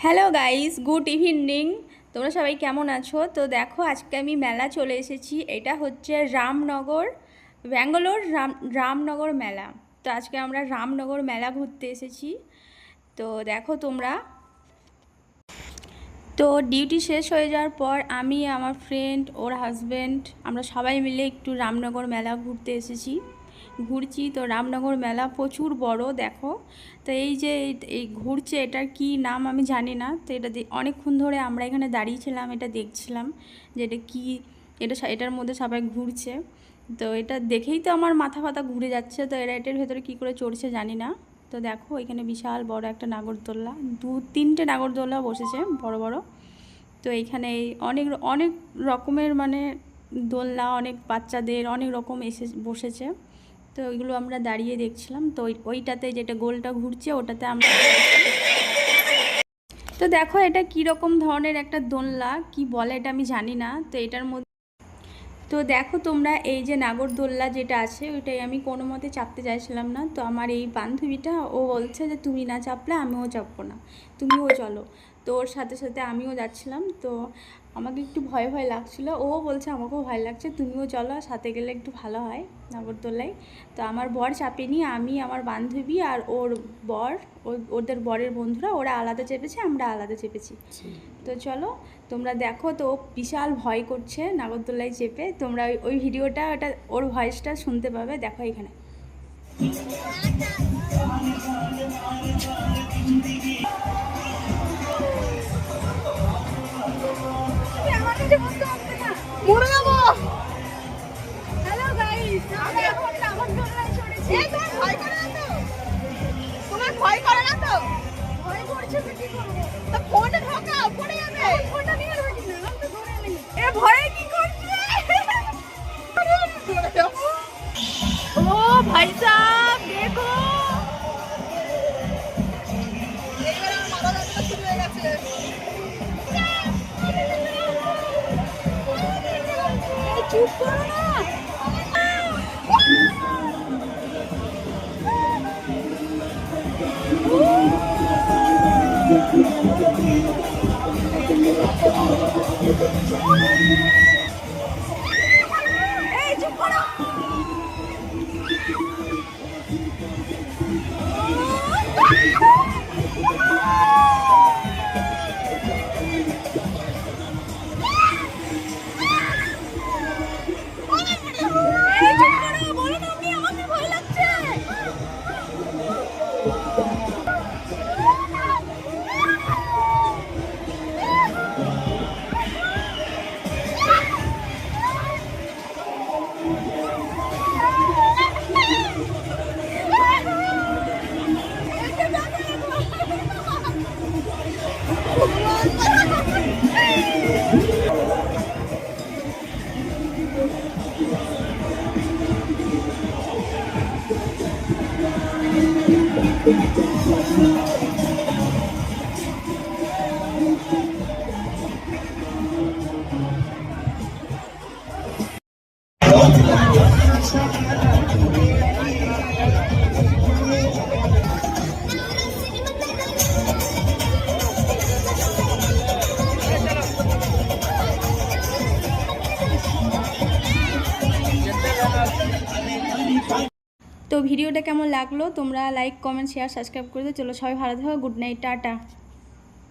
Hello guys, good evening. তোমরা সবাই কেমন আছো? তো দেখো, আজকে আমি মেলা চলে এসেছি। এটা হচ্ছে রামনগর, ব্যাঙ্গালোর রামনগর মেলা। তো আজকে আমরা রামনগর মেলা ঘুরতে এসেছি। তো দেখো তোমরা, তো ডিউটি শেষ হয়ে যাওয়ার পর আমি, আমার ফ্রেন্ড, ওর হাজব্যান্ড, আমরা সবাই মিলে একটু রামনগর মেলা ঘুরতে এসেছি। ঘুরছি তো রামনগর মেলা প্রচুর বড়, দেখো। তো এই যে এই ঘুরছে, এটার কি নাম আমি জানি না। তো এটা অনেকক্ষণ ধরে আমরা এখানে দাঁড়িয়েছিলাম, এটা দেখছিলাম যে এটা কী, এটার মধ্যে সবাই ঘুরছে। তো এটা দেখেই তো আমার মাথা ফাতা ঘুরে যাচ্ছে। তো এটার ভেতরে কী করে চড়ছে জানি না। তো দেখো, এখানে বিশাল বড় একটা নাগরদোল্লা, 2-3টে নাগরদোল্লা বসেছে বড় বড়। তো এইখানে অনেক অনেক রকমের মানে দোলনা, অনেক বাচ্চাদের অনেক রকম বসেছে। তো ওইগুলো আমরা দাঁড়িয়ে দেখছিলাম। তো ওইটাতে যেটা গোলটা ঘুরছে ওটাতে আমরা, তো দেখো এটা কীরকম ধরনের একটা দোলনা, কি বলে এটা আমি জানি না। তো এটার মধ্যে, তো দেখো তোমরা, এই যে নাগরদোল্লা যেটা আছে ওইটাই আমি কোনো মতে চাপতে চাইছিলাম না। তো আমার এই বান্ধবীটা, ও বলছে যে তুমি না চাপলে আমিও চাপবো না, তুমিও চলো। তো ওর সাথে সাথে আমিও যাচ্ছিলাম। তো আমাকে একটু ভয় ভয় লাগছিলো, ও বলছে আমাকেও ভয় লাগছে, তুমিও চলো, সাথে গেলে একটু ভালো হয় নাগরদোল্লায়। তো আমার বর চাপেনি, আমি, আমার বান্ধবী আর ওর বর, ওদের বরের বন্ধুরা, ওরা আলাদা চেপেছে, আমরা আলাদা চেপেছি। তো চলো তোমরা দেখো। তো বিশাল ভয় করছে নাগরদোল্লায় চেপে। তোমরা ওই ভিডিওটা, ওটা ওর ভয়েসটা শুনতে পাবে, দেখো এখানে। হ্যালো গাইস, আমি এখন নাগরদোল্লায় চড়েছি। ভয় করে না তো? তোমার ভয় করে না তো? ভয় করছে তো কি করব? তো ফোনে ঢোকাও, পড়ে যাবে। ফোনটা নিয়ে ঢোকি না, আমি তো ধরে নিই। এ ভয়ে কি করছে? ও ভাই সাহেব দেখো, এইবারে আমার মাথা ব্যথা শুরু হয়ে গেছে। এই চুপ করো না। এই চুপ করো। বলো না, আমি, আমাকে ভয় লাগছে। তো ভিডিওটা কেমন লাগলো তোমরা লাইক, কমেন্ট, শেয়ার, সাবস্ক্রাইব করে দিও। চলো সবাই ভালো থাকো, গুড নাইট, টাটা।